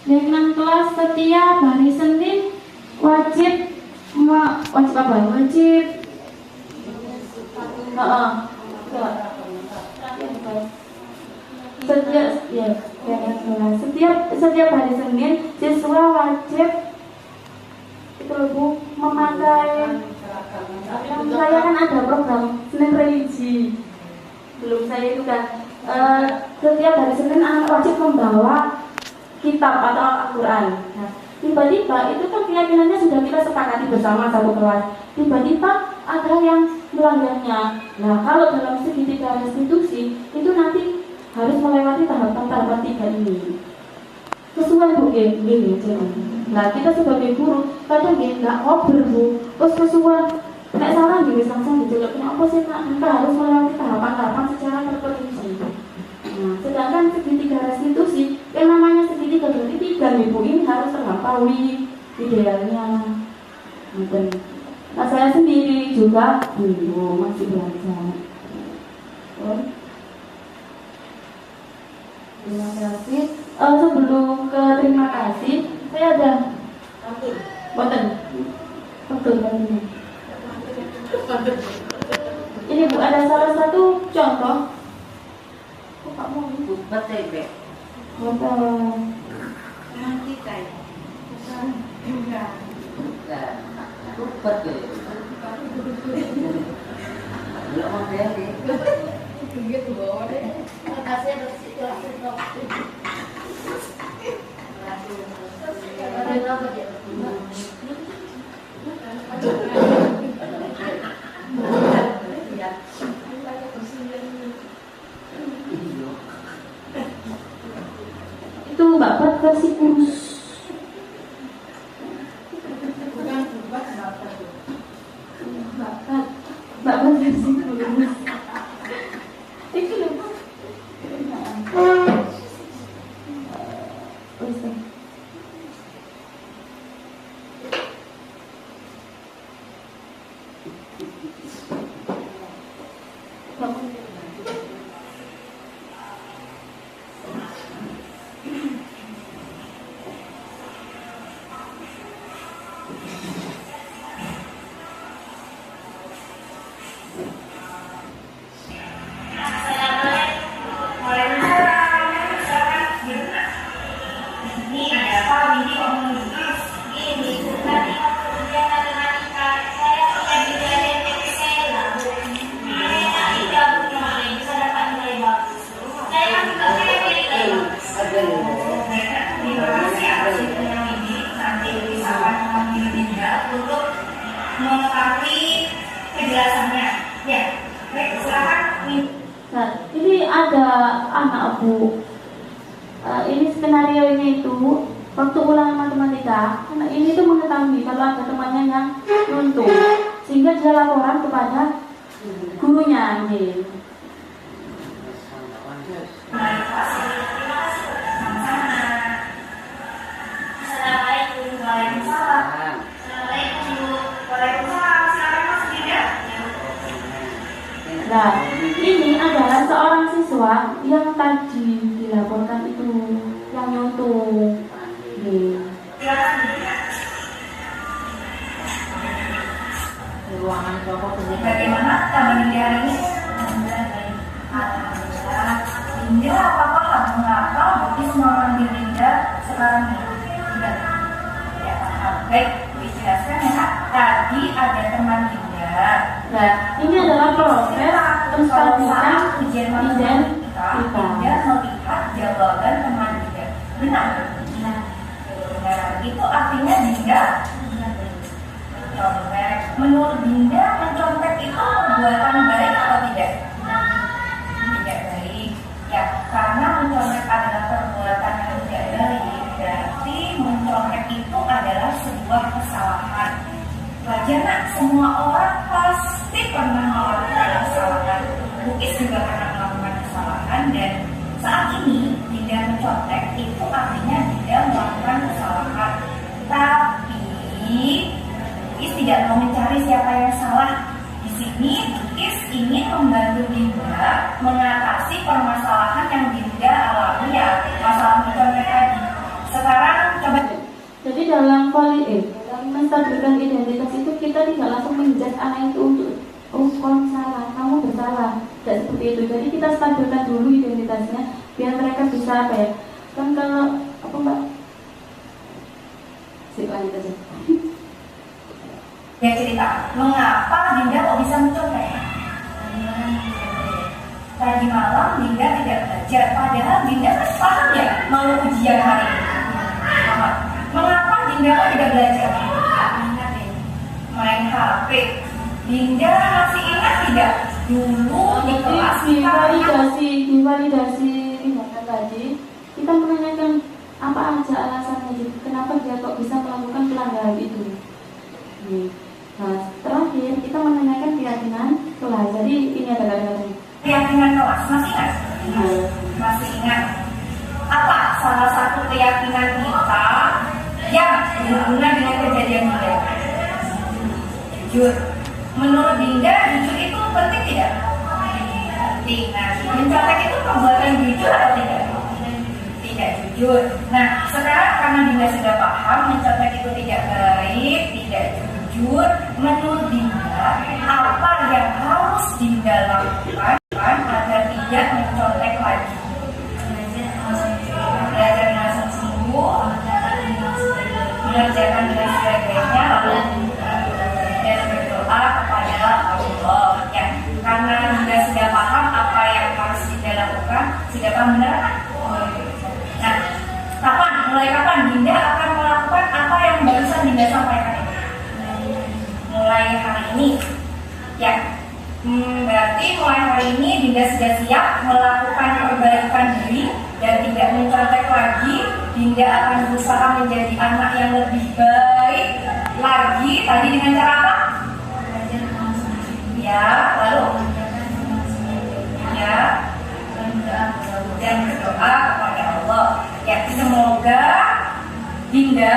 Keyakinan kelas setiap hari Senin wajib setiap hari Senin siswa wajib memakai, saya kan ada program Senin religi, belum saya itu kan setiap hari Senin anak wajib membawa kitab atau Al-Quran. Nah, tiba-tiba itu kan keyakinannya sudah kita sepakati bersama satu kelas, tiba-tiba ada yang melanggarnya. Nah, kalau dalam segitiga restitusi itu nanti harus melewati tahapan 3 ini. Sesuai Bu, gini. Nah, kita sebagai guru kadang nggak ngobrol Bu, terus sesuai nek salah gini langsung dijelek. Apa sih nak? Kita harus melewati tahapan-tahapan secara terperinci. Nah, sedangkan segitiga restitusi yang namanya segitiga berarti 3 nih Bu, ini harus terlampaui idealnya. Nah, saya sendiri juga belum, masih belajar. Terima kasih. Sebelum ke terima kasih, saya ada boten. Ini Bu, ada salah satu contoh. Kok Pak mau Bu? Boten. Nanti saya. Enggak. Belum ada deh. Begitu bawa deh. Makasih itu Mbak Pat versi kurus. Mbak Pat versi kurus. Itu loh. mengetahui penjelasannya. Ya, baik, silakan. Nah, ini ada anak Bu. Ini skenario ini itu waktu ulangan matematika, anak ini tuh mengetahui kalau ada temannya yang runtuh, sehingga dia laporan kepada gurunya. Ini. Assalamualaikum. Waalaikumsalam. Assalamualaikum. Waalaikumsalam. Silakan masuk ya. Nah, ini adalah seorang siswa yang tadi dilaporkan itu, yang nyuntuh. Ruangan pokok Bagaimana kabar Dinda hari ini? Alhamdulillah. Dinda apa paham mengapa Bukis memanggil Dinda sekarang ini? Tidak. Ya paham. Baik, dijelaskan ya. Tadi ada teman Dinda. Nah, ini adalah proses penstabilan ujian identitas. Dinda melihat jawaban teman Dinda. Benar. Benar. Itu artinya Dinda contek. Menurut Dinda, mencontek itu perbuatan baik atau tidak? Tidak baik. Ya, karena mencontek adalah perbuatan yang tidak baik, berarti mencontek itu adalah sebuah kesalahan. Wajar nak, semua orang pasti pernah melakukan kesalahan. Bukis juga pernah melakukan kesalahan, dan saat ini Dinda mencontek itu artinya Dinda melakukan kesalahan. Tapi Bukis tidak mau mencari siapa yang salah. Di sini Bukis ingin membantu Dinda mengatasi permasalahan yang Dinda alami, ya masalah mencontek tadi. Sekarang coba. Jadi dalam dalam menstabilkan identitas itu kita tidak langsung menjudge anak itu untuk kamu salah, kamu bersalah, tidak seperti itu. Jadi kita stabilkan dulu identitasnya biar mereka bisa apa ya? Kan kalau apa Mbak? Lanjut aja. Dia cerita, mengapa Dinda kok bisa mencontek? Tadi malam Dinda tidak belajar, padahal Dinda kan paham ya mau ujian hari ini. Mengapa Dinda kok tidak belajar? Main HP. Dinda masih ingat tidak? Dulu di kelas divalidasi tindakan tadi, kita menanyakan apa aja alasannya, kenapa dia kok bisa melakukan pelanggaran itu. Nah, terakhir kita menanyakan keyakinan kelas. Jadi ini adalah kata-katanya. Keyakinan kelas, masih ingat? Masih ingat. Apa salah satu keyakinan kita yang berhubungan dengan kejadian Dinda? Jujur. Menurut Dinda, jujur itu penting tidak? Penting. Nah, mencontek itu perbuatan jujur atau tidak? Tidak jujur. Nah, sekarang karena Dinda sudah paham mencontek itu tidak baik, tidak jujur, menurut Dinda apa yang harus Dinda lakukan agar tidak mencontek lagi? Belajar dengan sungguh-sungguh, mengerjakan dengan sebaik-baiknya, lalu dan berdoa kepada Allah. Ya, karena Dinda sudah paham apa yang harus Dinda lakukan, sudah paham benar kan? Nah, mulai kapan Dinda akan melakukan apa yang barusan Dinda sampaikan itu? Mulai hari ini. Ya, berarti mulai hari ini Dinda sudah siap melakukan perbaikan diri dan tidak mencontek lagi. Dinda akan berusaha menjadi anak yang lebih baik lagi. Tadi dengan cara apa? Ya, lalu ya, dan berdoa kepada Allah. Ya, semoga Dinda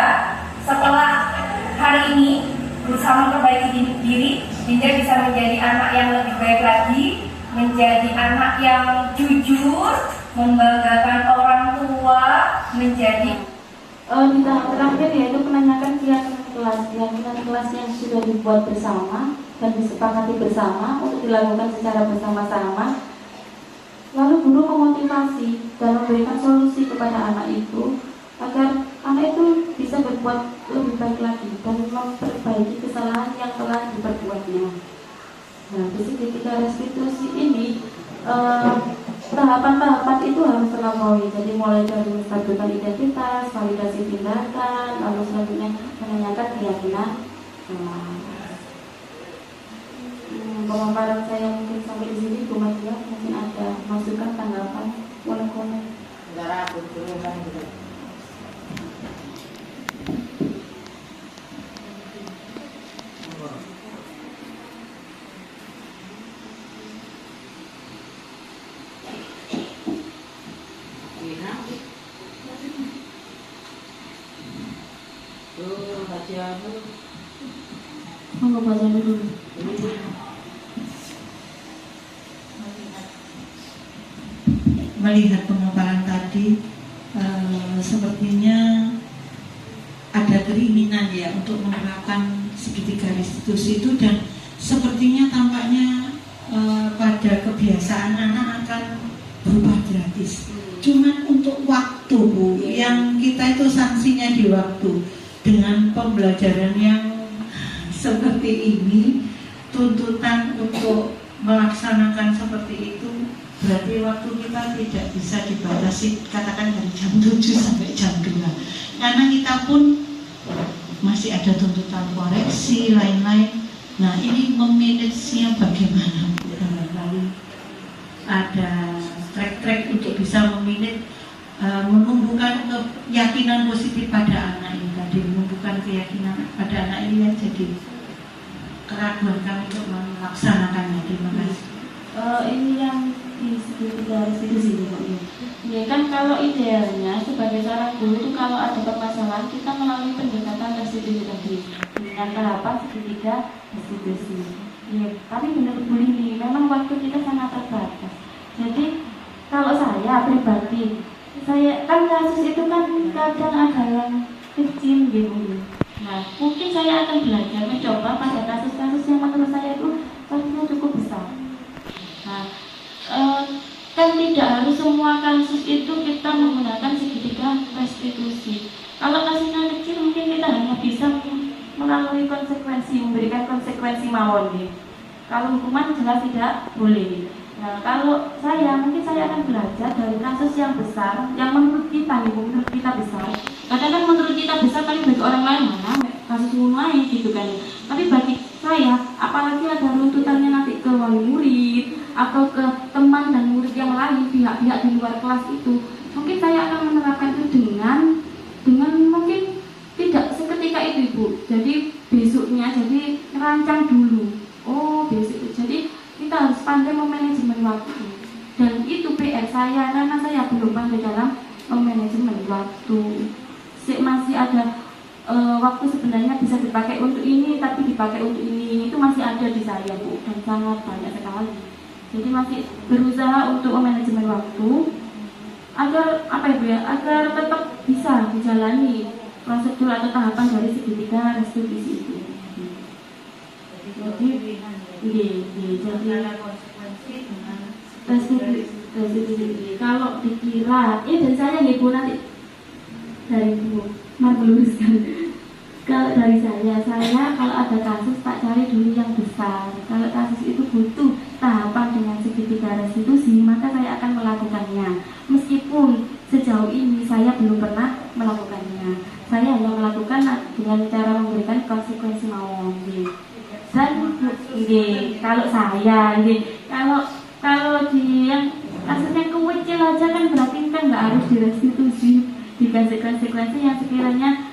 setelah hari ini berusaha memperbaiki diri, Dinda bisa menjadi anak yang lebih baik lagi, menjadi anak yang jujur, membanggakan orang tua, menjadi di tahap terakhir yaitu menanyakan keyakinan kelas yang sudah dibuat bersama dan disepakati bersama untuk dilakukan secara bersama-sama. Lalu guru memotivasi dan memberikan solusi kepada anak itu agar anak itu bisa berbuat lebih baik lagi dan memperbaiki kesalahan yang telah diperbuatnya. Nah, di ketika restitusi ini tahapan-tahapan itu harus terlampaui. Jadi mulai dari menstabilkan identitas, validasi tindakan, lalu selanjutnya menanyakan keyakinan. pemaparan saya mungkin sampai di sini. Bu Madia mungkin ada masukan, tanggapan, komen. Saudara aku dulu kan gitu. Tuh, baca dulu. Monggo baca dulu. Melihat pemaparan tadi, sepertinya ada keinginan ya untuk menerapkan segitiga restitusi itu, dan sepertinya tampaknya pada kebiasaan anak akan berubah gratis. Cuman untuk waktu, Bu, yang kita itu sanksinya di waktu. Dengan pembelajaran yang seperti ini, tuntutan untuk melaksanakan seperti itu, berarti waktu kita tidak bisa dibatasi, katakan dari jam 7 sampai jam 2. Karena kita pun masih ada tuntutan koreksi, lain-lain. Nah, ini memanagenya bagaimana? Barangkali ada track-track untuk bisa memanage, menumbuhkan keyakinan positif pada anak ini tadi, menumbuhkan keyakinan pada anak ini yang jadi keraguan kami untuk melaksanakannya. Terima kasih. Ini yang di segitiga restitusi ya kan, kalau idealnya sebagai seorang guru itu kalau ada permasalahan kita melalui pendekatan restitusi tadi dengan tahapan segitiga restitusi ya. Tapi benar Bu Lili, memang waktu kita sangat terbatas. Jadi kalau saya pribadi, saya kan kasus itu kan kadang ada yang kecil gitu. Nah, mungkin saya akan belajar mencoba pada kasus-kasus yang menurut saya itu kasusnya cukup besar. Nah, kan tidak harus semua kasus itu kita menggunakan segitiga restitusi. Kalau kasusnya kecil mungkin kita hanya bisa melalui konsekuensi, memberikan konsekuensi mawon. Kalau hukuman jelas tidak boleh. Nah, kalau saya mungkin saya akan belajar dari kasus yang besar, yang menurut kita besar. Kadang kan menurut kita besar, tapi bagi orang lain mana kasus lain gitu kan. Tapi bagi saya, apalagi ada runtutannya nanti ke wali murid atau ke teman dan murid yang lain, pihak-pihak di luar kelas itu, mungkin saya akan menerapkan itu dengan mungkin tidak seketika itu, Ibu. Jadi besoknya jadi rancang dulu. Oh, besok. Jadi kita harus pandai memanajemen waktu, dan itu PR saya karena saya belum pandai dalam memanajemen waktu. Masih ada waktu sebenarnya bisa dipakai untuk ini, tapi dipakai untuk ini itu masih ada di saya, Bu, dan sangat banyak sekali. Jadi masih berusaha untuk memanajemen waktu agar agar tetap bisa dijalani prosedur atau tahapan dari segitiga restitusi itu. Jadi restitusi kalau dikira dan saya Bu nanti dari Bu meluruskan. Kalau dari saya kalau ada kasus tak cari dulu yang besar. Kalau kasus itu butuh tahapan dengan segitiga restitusi, maka saya akan melakukannya. Meskipun sejauh ini saya belum pernah melakukannya. Saya hanya melakukan dengan cara memberikan konsekuensi mawon. Dan kalau saya kalau di yang kasusnya kecil aja kan berarti kan nggak harus direstitusi, dikasih konsekuensi yang sekiranya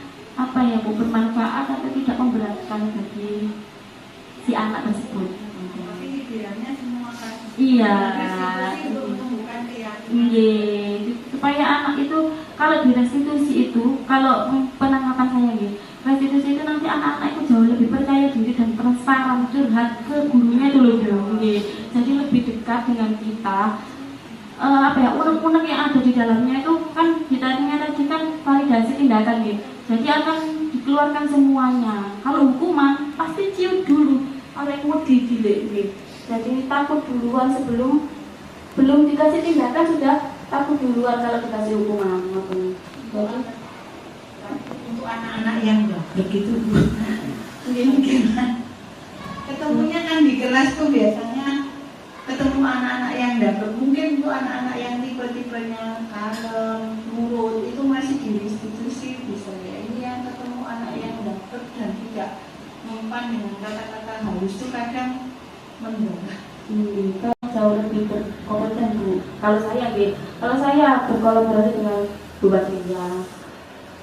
Bu, bermanfaat atau tidak memberatkan bagi si anak tersebut. Tapi idealnya semua kasus. Iya. Supaya anak itu kalau direstitusi itu, kalau penanggapan saya restitusi itu nanti anak-anak itu jauh lebih percaya diri dan transparan, curhat ke gurunya itu loh, jadi lebih dekat dengan kita. Unek-unek yang ada di dalamnya itu kan ditanya tadi kan validasi tindakan jadi akan dikeluarkan semuanya. Kalau hukuman pasti ciut dulu, oleh wedi jadi takut duluan sebelum belum dikasih tindakan sudah takut duluan kalau dikasih hukuman. Jadi untuk anak-anak yang begitu ketemunya kan di kelas tuh biasanya ketemu anak-anak yang dapat. Mungkin untuk anak-anak yang tipe-tipenya kalem, nurut itu masih di institusi bisa ya. Ini yang ketemu anak yang dapat dan tidak mempan dengan kata-kata halus itu kadang Kan jauh lebih berkompeten Bu. Kalau saya berkolaborasi dengan Bu Batinja,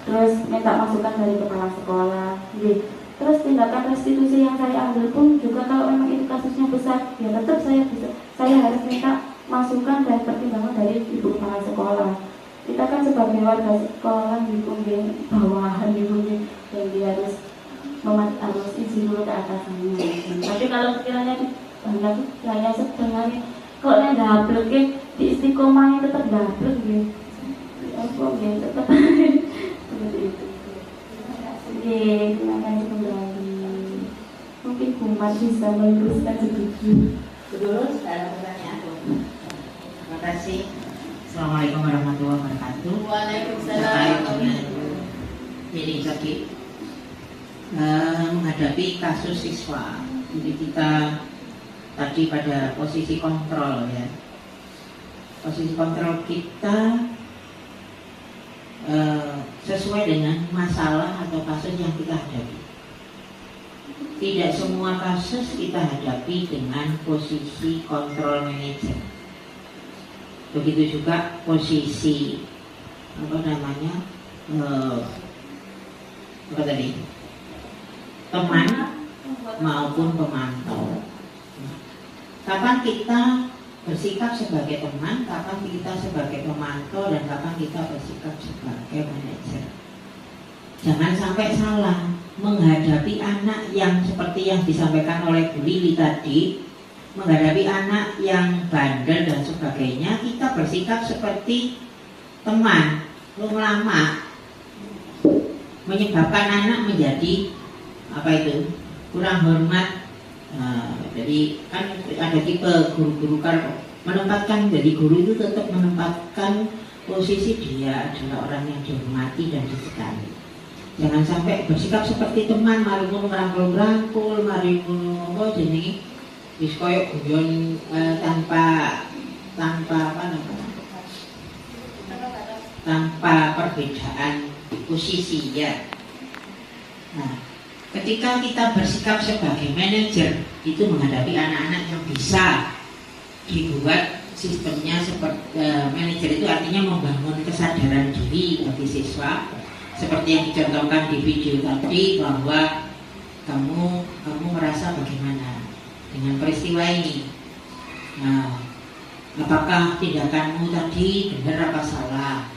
terus minta masukan dari kepala sekolah, terus tindakan restitusi yang saya ambil pun juga kalau memang itu kasusnya besar, ya tetap saya harus minta masukan dan pertimbangan dari ibu kepala sekolah. Kita kan sebagai warga sekolah di bawahan yang dia harus izin dulu ke atasannya. Tapi kalau sekiranya saya sedang kok yang dablek di istiqomah itu tetap dablek gitu. Tetap seperti itu. Terima kasih kembali. Mungkin Kumat bisa meluruskan sedikit. Dulu ada pertanyaan. Terima kasih. Assalamualaikum warahmatullahi wabarakatuh. Waalaikumsalam. Jadi tadi menghadapi kasus siswa, jadi kita tadi pada posisi kontrol ya. Posisi kontrol kita sesuai dengan masalah atau kasus yang kita hadapi. Tidak semua kasus kita hadapi dengan posisi kontrol manager. Begitu juga posisi teman maupun pemantau. Kapan kita bersikap sebagai teman, kapan kita sebagai pemantau, dan kapan kita bersikap sebagai manajer. Jangan sampai salah menghadapi anak yang seperti yang disampaikan oleh Bu Lili tadi, menghadapi anak yang bandel dan sebagainya, kita bersikap seperti teman, lama menyebabkan anak menjadi kurang hormat. Jadi kan ada tipe guru-guru menempatkan, jadi guru itu tetap menempatkan posisi dia adalah orang yang dihormati dan disekali. Jangan sampai bersikap seperti teman, mari ngono ngrangkul-ngrangkul, mari ngono jenenge wis koyo guyon tanpa perbedaan posisi ya. Nah, ketika kita bersikap sebagai manajer itu menghadapi anak-anak yang bisa dibuat sistemnya seperti manajer itu artinya membangun kesadaran diri bagi siswa seperti yang dicontohkan di video tadi, bahwa kamu merasa bagaimana dengan peristiwa ini. Nah, apakah tindakanmu tadi benar apa salah?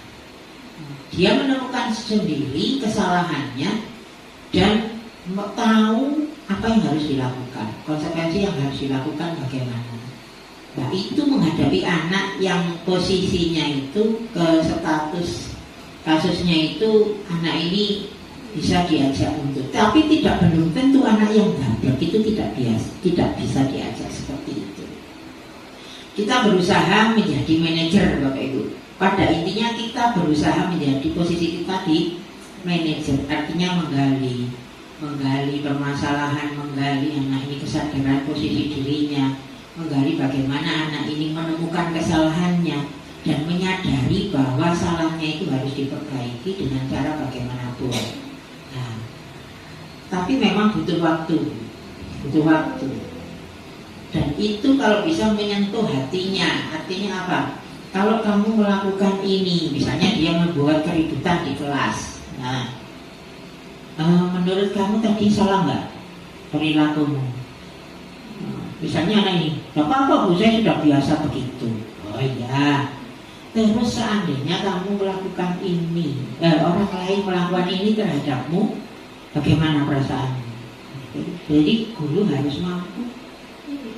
Dia menemukan sendiri kesalahannya dan tahu apa yang harus dilakukan, konsekuensi yang harus dilakukan bagaimana. Nah, itu menghadapi anak yang posisinya itu ke status kasusnya itu anak ini bisa diajak untuk, tapi belum tentu anak yang gablek itu tidak bisa diajak seperti itu. Kita berusaha menjadi manajer Bapak Ibu. Pada intinya kita berusaha menjadi posisi kita di manajer, artinya menggali permasalahan, menggali anak ini kesadaran posisi dirinya, menggali bagaimana anak ini menemukan kesalahannya dan menyadari bahwa salahnya itu harus diperbaiki dengan cara bagaimanapun. Nah, tapi memang butuh waktu. Dan itu kalau bisa menyentuh hatinya. Artinya apa? Kalau kamu melakukan ini, misalnya dia membuat keributan di kelas. Nah, menurut kamu tadi salah nggak perilakumu? Misalnya anak ini, nggak apa-apa Bu, saya sudah biasa begitu. Oh iya. Terus seandainya kamu melakukan ini, orang lain melakukan ini terhadapmu, bagaimana perasaanmu? Jadi guru harus mampu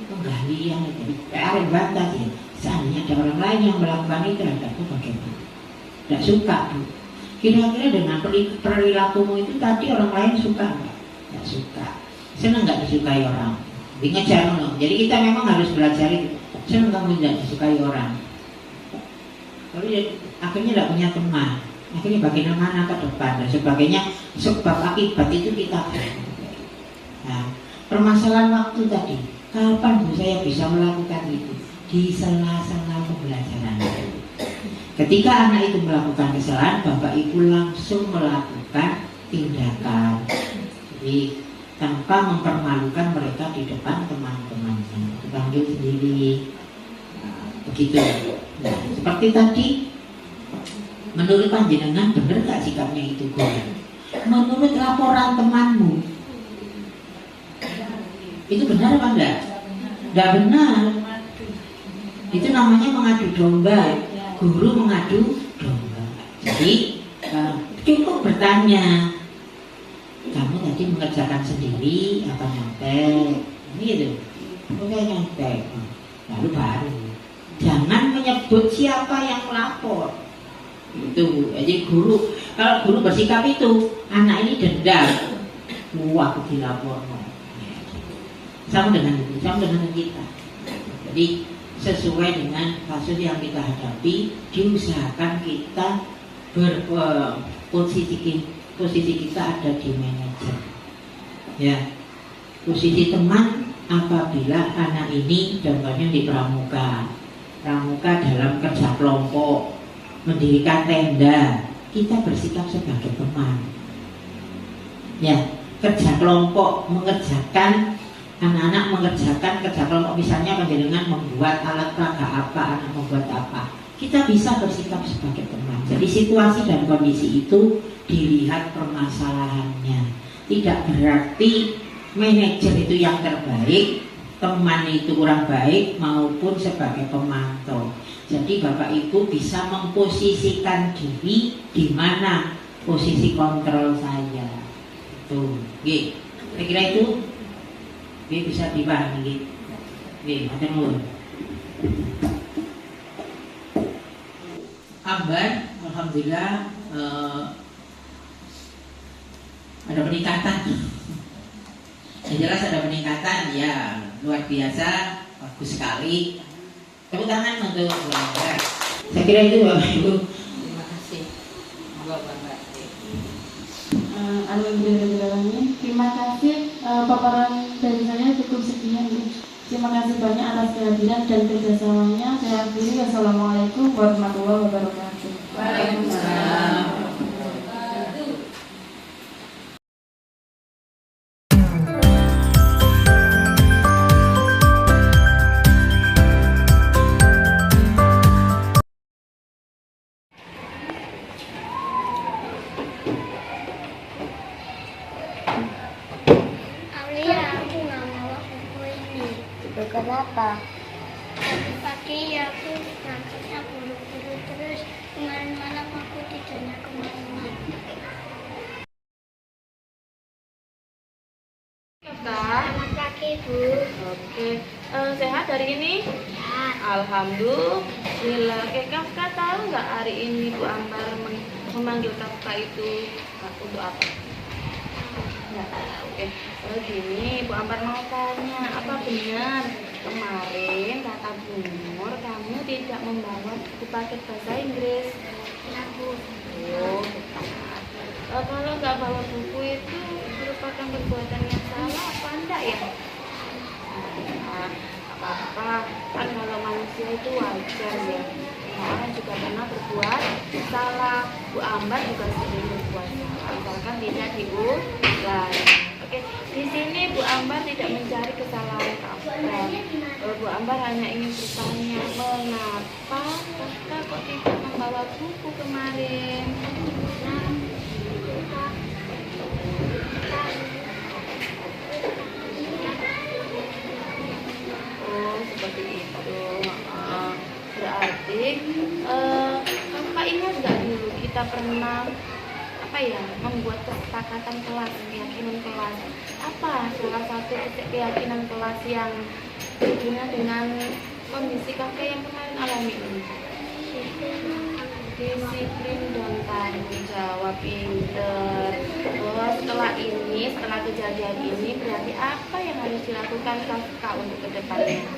menggali yang jadi PR bantah ya. Seandainya ada orang lain yang melakukan ini terhadapmu, bagaimana? Tidak suka Bu. Kira-kira dengan perilakumu itu tadi orang lain suka nggak? Tidak suka. Senang nggak disukai orang? Ngejar loh. Jadi kita memang harus belajar itu. Senang kamu tidak disukai orang. Tapi akhirnya tidak punya teman, akhirnya bagaimana ke depan dan sebagainya, sebab akibat itu kita. Nah, permasalahan waktu tadi, kapan Bu saya bisa melakukan itu? Di sela-sela pembelajaran. Ketika anak itu melakukan kesalahan, Bapak Ibu langsung melakukan tindakan, jadi tanpa mempermalukan mereka di depan teman-temannya. manggil sendiri. Nah, begitu. Nah, seperti tadi, menurut panjenengan benar gak sikapnya itu Guru? Menurut laporan temanmu itu benar apa enggak? Enggak benar. Itu namanya mengadu domba. Guru mengadu domba. Jadi cukup bertanya, kamu tadi mengerjakan sendiri apa nyontek? Ini gitu. Oke, nyontek. Lalu baru jangan menyebut siapa yang melapor. Itu jadi guru, kalau guru bersikap itu, anak ini dendam, wah aku dilapor. Sama dengan itu, sama dengan kita. Jadi sesuai dengan kasus yang kita hadapi, diusahakan kita posisi kita ada di manajer. Ya, posisi teman apabila anak ini contohnya di pramuka dalam kerja kelompok, mendirikan tenda, kita bersikap sebagai teman. Ya, kerja kelompok mengerjakan anak-anak mengerjakan kerja kelompok, misalnya panjenengan membuat alat peraga apa, anak membuat apa, kita bisa bersikap sebagai teman. Jadi situasi dan kondisi itu dilihat permasalahannya. Tidak berarti manajer itu yang terbaik, teman itu kurang baik, maupun sebagai pemantau. Jadi Bapak Ibu bisa memposisikan diri di mana posisi kontrol saya. Tuh, nggih. Saya kira itu bisa dipahami. Nggih, matur nuwun. Ambar, alhamdulillah ada peningkatan. Yang jelas ada peningkatan, ya luar biasa, bagus sekali. Tepuk tangan untuk Bu Ambar. Saya kira itu Bapak Ibu. Terima kasih. Monggo Bapak. Alhamdulillah. Terima kasih. Paparan dari saya cukup sekian. Terima kasih banyak atas kehadiran dan kerjasamanya. Saya akhiri. Wassalamualaikum warahmatullahi wabarakatuh. Waalaikumsalam. Kenapa? Tadi pagi aku berangkatnya buru-buru terus, kemarin malam aku tidurnya kemalaman. Selamat pagi Bu. Oke. Sehat hari ini? Ya. Alhamdulillah. Kakak tahu nggak hari ini Bu Ambar memanggil kakak itu untuk apa? Nggak tahu. Gini, Bu Ambar mau tanya, apa benar kemarin kata Bu Nur kamu tidak membawa buku paket bahasa Inggris? Ya Bu. Oh, betul. Kalau nggak bawa buku itu merupakan perbuatan yang salah apa enggak ya? Apa-apa, kan kalau manusia itu wajar ya. Orang juga pernah berbuat salah. Bu Ambar juga sering berbuat salah, asalkan tidak diulangi. Oke, di sini Bu Ambar tidak mencari kesalahan kakak. Bu Ambar hanya ingin bertanya, mengapa kakak kok tidak membawa buku kemarin? Oh, seperti itu. Berarti kakak ingat nggak dulu kita pernah membuat kesepakatan kelas, keyakinan kelas. Apa salah satu keyakinan kelas yang berhubungan dengan kondisi kakak yang kemarin alami ini? Disiplin dan tanggung jawab, pinter. Setelah kejadian ini berarti apa yang harus dilakukan kakak untuk kedepannya?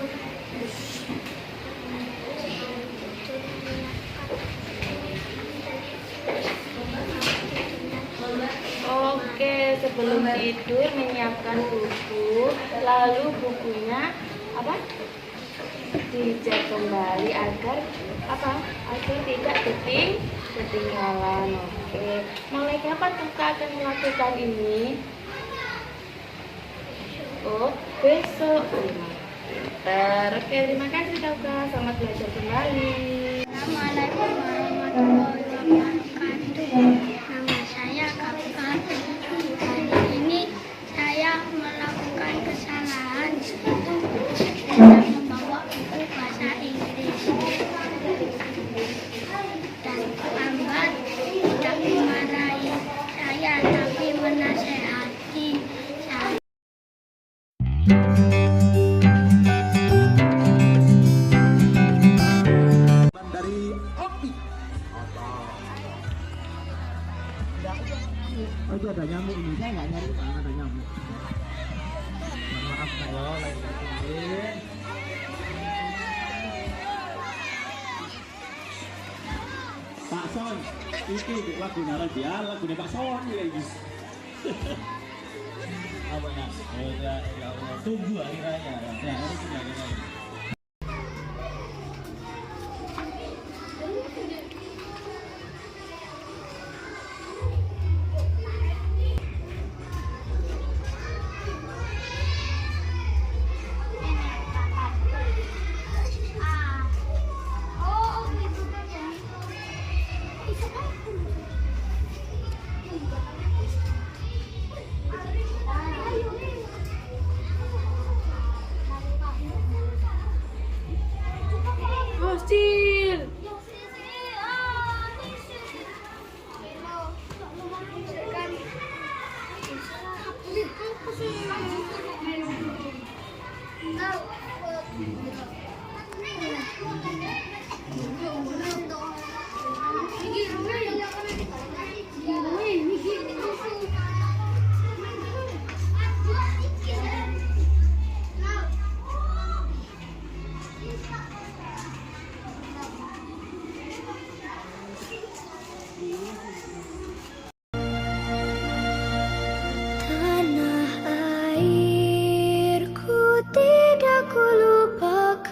Oke, sebelum tidur menyiapkan buku, lalu bukunya dicek kembali agar agar tidak ketinggalan. Oke, mulai kapan kakak akan melakukan ini? Oh, besok. Oke, terima kasih Dauka. Selamat belajar kembali. Assalamualaikum warahmatullahi wabarakatuh. Nama saya Kapal. Hari ini saya melakukan kesalahan dengan membawa buku bahasa Inggris. Dan lambat tidak memarahi saya, tapi menasehati saya. Dari Opi. Oh itu ada nyamuk ini, saya nggak nyari mana ada nyamuk. Maaf saya lain kali. Pak Son, iki lagu nara dia, lagu Pak Son lagi. Apa nak? Ya, tunggu hari raya. Ya, harus hari raya. Cil. Tanah airku tidak kulupakan,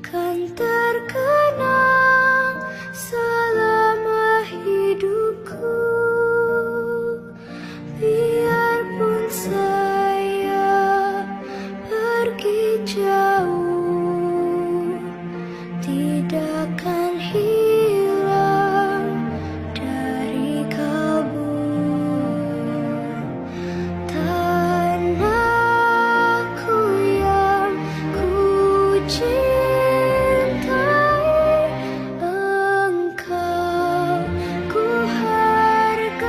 kan terkenang selama hidupku. Biarpun saya pergi jauh, tidak akan hilang dari kalbu. Tanahku yang ku cintai, engkau ku hargai.